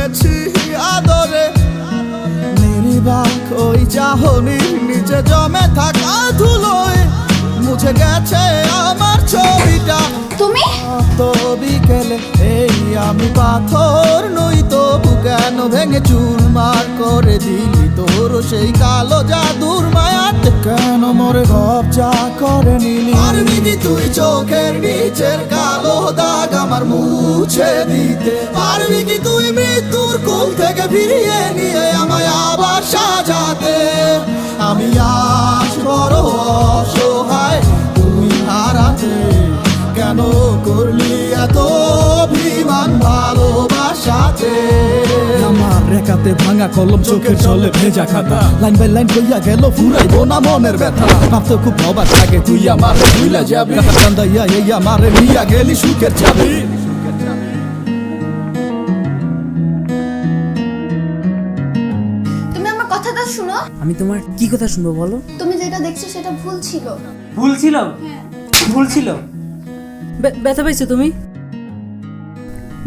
পেয়েছি আদরে। নির্বাক ওই চাহনির নিচে জমে থাকা ধুলোয় মুছে গেছে আমার ছবিটা। তুমি তো বিকেলে এই আমি পাথর নই, তবু কেন ভেঙে চুরমার করে দিলি তোর সেই কালো জাদুর মায়াতে? কেন মোরে কবজা করে নিলি? পারবি কি তুই চোখের নিচের কালো দাগ আমার মুছে দিতে? পারবি কি তুই মৃত্যুর কোল থেকে ফিরিয়ে নিয়ে আমায় আবার সাজাতে? আমি আজ বড় অসহায় তুই হারাতে, কেন করলি এত অভিমান ভালোবাসাতে? আমার রেখাতে ভাঙা কলম, চোখের জলে ভেজা খাতা, লাইন বাই লাইন কইয়া গেল ফুরাইবো না মনের ব্যথা। ভাবতে খুব অবাক লাগে তুই আমার ভুলে যাবি, কান্দাইয়া এই আমারে নিয়া গেলি সুখের চাবি। তুমি আমার কথাটা শুনো। আমি তোমার কি কথা শুনবো বলো? তুমি যেটা দেখছো সেটা ভুল ছিল। ভুল ছিল? হ্যাঁ। ভুল ছিল? ব্যথা পাইছো তুমি?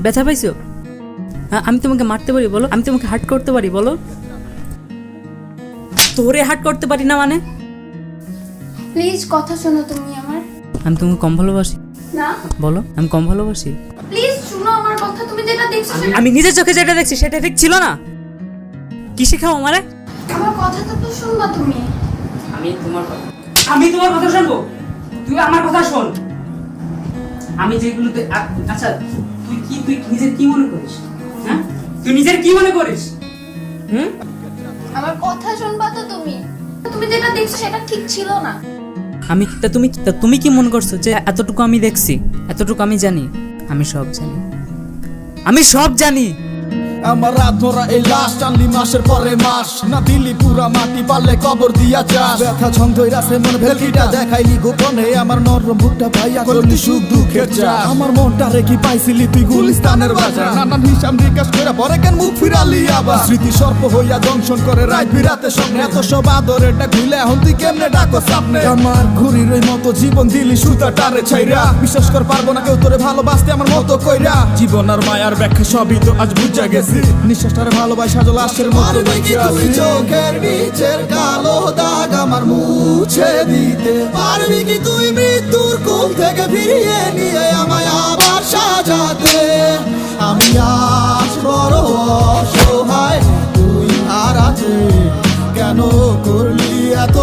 ব্যথা পাইছো? হ্যাঁ, আমি তোমাকে মারতে পারি বলো? আমি তোমাকে হার্ট করতে পারি বলো? তোরে হার্ট করতে পারি না মানে? প্লিজ কথা শোনো তুমি আমার। আমি তোমাকে কম ভালোবাসি না, বলো? আমি কম ভালোবাসি? প্লিজ শুনো আমার কথা। তুমি যেটা দেখছো আমি নিজের চোখে যেটা দেখছি সেটা ঠিক ছিল না। কি শেখাও আমারে? আমার কথাটা তো শুনবা তুমি। আমি তোমার কথা শুনবো? তুই আমার কথা শোন। আমি যেগুলো আচ্ছা, তুই নিজের কি মনে করিস? হ্যাঁ, তুই নিজের কি মনে করিস? আমার কথা শুনবা তো তুমি। তুমি যেটা দেখছো সেটা ঠিক ছিল না। তুমি কি মনে করছো যে এতটুকু আমি দেখছি, এতটুকু আমি জানি? আমি সব জানি। আমার রাত ধরা এই লাশ টানলি মাসের পরে মাস, না দিলি পুরা মাটি পারলে কবর দিয়া যাস। ব্যথা ছন্দইরাছে মন ভেলকিটা দেখাইলি গোপনে, আমার নরম বুকটা পাইয়া করলি সুখ দুঃখের চাষ। আমার মনটা রেখি পাইছিলি তুই গুলিস্তানের বাজার, নানান হিসাব নিকাশ করে পরে কেন মুখ ফিরালি আবার? স্মৃতি সর্প হইয়া দংশন করে রাত বিরাতে স্বপ্নে, এত সব আদর এটা ঘুইলে এখন তুই কেমনে ডাকো সামনে? আমার ঘুরির ওই মতো জীবন দিলি সুতা টারে ছাইরা, বিশ্বাস কর পারবো না কেউ তোরে ভালোবাসতে আমার মতো কইরা। জীবন আর মায়ার ব্যাখ্যা সবই তো আজ বুঝা গেছে, নিঃশ্বাসটারে ভালোবাসা লাশের মতো বেঁচে আছি। চোখের নিচের কালো দাগ আমার মুছে দিতে পারবি কি তুই মৃত্যুর কোল থেকে ফিরিয়ে নিয়ে আমায় আবার সাজাতে? আমি আজ বড় অসহায় তুই হারাতে, কেন করলি এত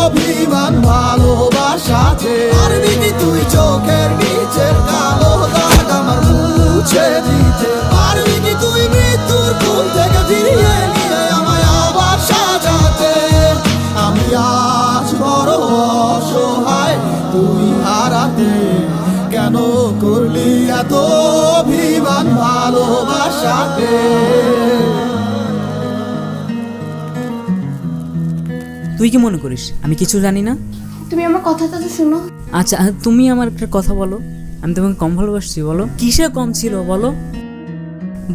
অভিমান ভালোবাসাতে? পারবি কি তুই চোখের নিচের কালো দাগ আমার মুছে দিতে? পারবি কি তুই মৃত্যুর কোল থেকে ফিরিয়ে নিয়ে আমায় আবার সাজাতে? আমি আজ বড় অসহায় তুই হারাতে, কেন করলি এত অভিমান ভালোবাসাতে? তুই কি মনে করিস আমি কিছু জানি না? তুমি আমার কথাটা তো শুনো। আচ্ছা, তুমি আমার একটা কথা বলো, আমি তোমাকে কম ভালোবাসছি বলো? কিসে কম ছিল বলো?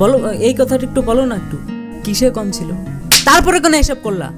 বলো, এই কথাটা একটু বলো না, একটু কিসে কম ছিল? তারপরে কেন এসব করলা?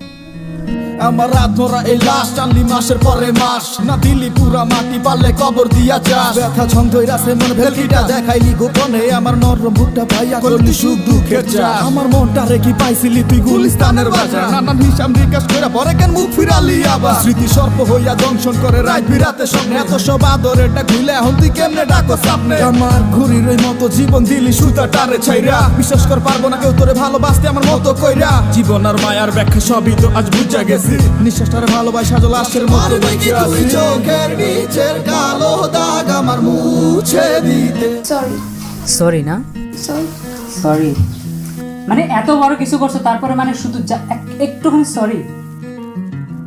আমার রাত ধরা এই লাশ টানলি মাসের পরে মাস, না দিলি পুরা মাটি পারলে কবর দিয়া যাস। ব্যথা ছন্দইরাছে মন ভেলকিটা দেখাইলি গোপনে, আমার নরম বুকটা পাইয়া করলি সুখ দুঃখের চাষ। আমার মনটা রেখি পাইছিলি তুই গুলিস্তানের বাজার, নানান হিসাব নিকাশ করে পরে কেন মুখ ফিরালি আবার? স্মৃতি সর্প হইয়া দংশন করে রাত বিরাতে স্বপ্নে, এত সব আদর এটা ঘুইলে এখন তুই কেমনে ডাকো সামনে? আমার ঘুরির ওই মতো জীবন দিলি সুতা টারে ছাইরা, বিশ্বাস কর পারবো না কেউ তোরে ভালোবাসতে আমার মতো কইরা। জীবন আর মায়ার ব্যাখ্যা সবই তো আজ বুঝা গেছে, নিঃশ্বাসটারে ভালোবাসা লাশের মতো বেঁচে আছি। চোখের নিচের কালো দাগ আমার মুছে দিতে। সরি না? সরি। মানে এত বড় কিছু করছো তারপরে মানে শুধু একটুখানি সরি?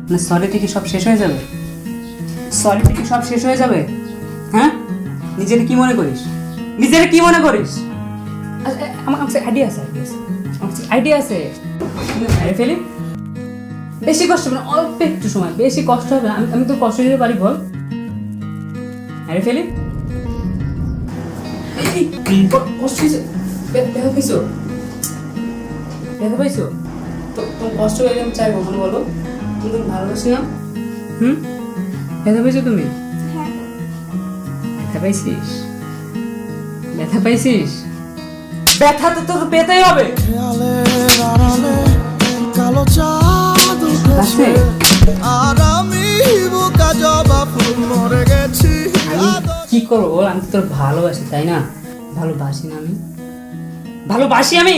মানে সরি থেকে সব শেষ হয়ে যাবে? সরি থেকে সব শেষ হয়ে যাবে? হ্যাঁ, নিজের কি মনে করিস? আমার আইডিয়া আছে। আরে ফেলি, বেশি কষ্ট হবে না, অল্প একটু সময়, বেশি কষ্ট হবে না। আমি তো কষ্ট দিতে পারি বল? আরে ফেলি, ব্যথা পাইছো তো? কষ্ট হয়ে আমি চাই কখন বলো? তুমি ভালোবাসি না? ব্যথা পাইছো তুমি? ব্যথা পাইছিস? ব্যথা তো তোর পেতেই হবে। খেয়ালের আড়ালে কালো চাঁদ আছে? উঠেছে, আর আমি বুকা জবা ফুল মরে গেছি। আমি কি করবো বল, আমি তো তোর ভালোবাসি তাই না? ভালোবাসি না আমি? ভালোবাসি আমি,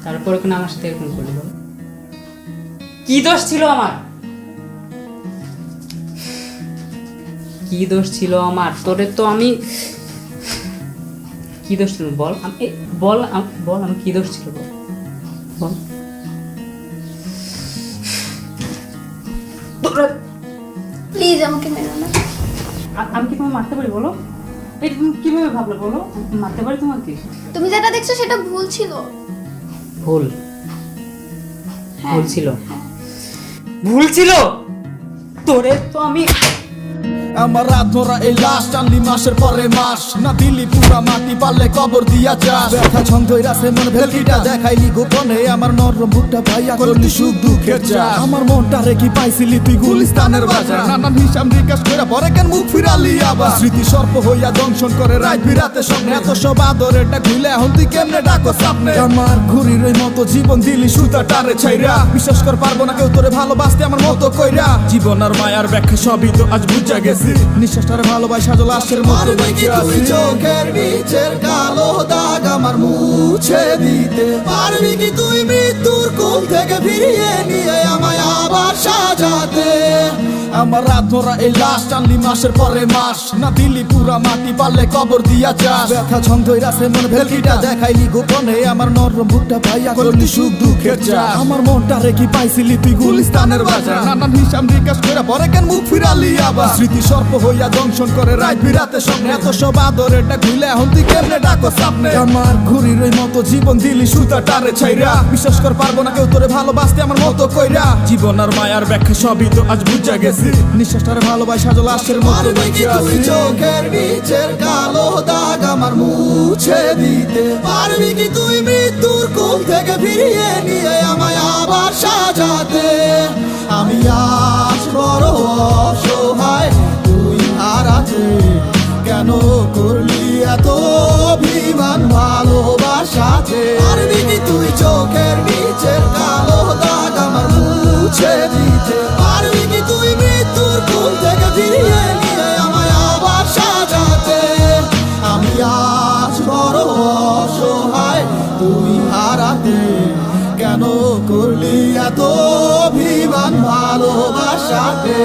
তারপরে কেন আমার সাথে এরকম করলি বল? কি দোষ ছিল আমার? কি দোষ ছিল আমার? তোরে তো আমি কি দোষ ছিল বল? বল বল আমি কি দোষ ছিল বল বল। প্লিজ আমাকে মেরো না। আমি কি তোমায় মারতে পারি বলো? এই তুমি কিভাবে ভাবলে বলো মারতে পারি তোমাকে? তুমি যেটা দেখছো সেটা ভুল ছিল। ভুল? হ্যাঁ। ভুল ছিল? ভুল ছিল? তোরে তো আমি আমার রাত ধরা এই লাশ টানলি মাসের পরে মাস, না দিলি পুরা মাটি পারলে কবর দিয়া চাস। ব্যথা ছন্দ রাসে মন ভেলকিটা দেখাইলি গোপনে, আমার নরম বুকটা ভাইয়া করলি সুখ দুঃখের চাষ। আমার মনটা রেখি পাইছিলি তুই গুলিস্তানের বাজার, নানান হিসাব নিকাশ করে পরে কেন মুখ ফিরালি আবার। স্মৃতি সর্প হইয়া দংশন করে রাত বিরাতে স্বপ্নে, এত সব আদরেরটা খুলে এখন তুই কেমনে ডাকো সামনে। আমার ঘুরির ওই মতো জীবন দিলি সুতা টারে ছাইরা, বিশ্বাস কর পারবো না কেউ তোরে ভালোবাসতে আমার মতো কইরা। জীবন আর মায়ার ব্যাখ্যা সবই তো আজ বুঝা গেছে, নিঃশ্বাসটারে ভালোবাসা লাশের মতো বেঁচে আছি। চোখের নিচের কালো দাগ আমার মুছে দিতে পারবি কি তুই মৃত্যুর কোল থেকে ফিরিয়ে নিয়ে আমায় আবার সাজাতে। আমার রাত ধরা এই লাশ টানলি মাসের পরে মাস, না দিলি পুরা মাটি পারলে কবর দিয়া চাস। ব্যথা ছন্দ রাসে মন ভেলকিটা দেখাইলি গোপনে, আমার নরম বুকটা ভাইয়া করলি সুখ দুঃখের চাষ। আমার মনটা রেখি পাইছিলি তুই গুলিস্তানের বাজার, নানান হিসাব নিকাশ করে পরে কেন মুখ ফিরালি আবার। স্মৃতি সর্প হইয়া দংশন করে রাত বিরাতে স্বপ্নে, এত সব আদরেরটা খুলে এখন তুই কেমনে ডাকো সামনে। আমার ঘুরির ওই মতো জীবন দিলি সুতা টারে ছাইরা, বিশ্বাস কর পারবো না কেউ তোরে ভালোবাসতে আমার মতো কইরা। জীবন আর মায়ার ব্যাখ্যা সবই তো আজ বুঝা গেছি, নিঃশ্বাসটারে ভালোবাসা লাশের মতো বেঁচে আছি। চোখের নিচের কালো দাগ আমার মুছে দিতে পারবি কি তুই মৃত্যুর কোল থেকে ফিরিয়ে নিয়ে আমায় আবার সাজাতে। আমি আজ বড় অসহায় তুই হারাতে, কেন করলি এত অভিমান ভালোবাসাতে। পারবি কি তুই চোখের নিচের কালো দাগ আমার মুছে দিতে, পারবি কি তুই মৃত্যুর কোল থেকে ফিরিয়ে নিয়ে আমায় আবার সাজাতে। আমি আজ বড় অসহায় তুই হারাতে, কেন করলি এত অভিমান ভালোবাসাতে।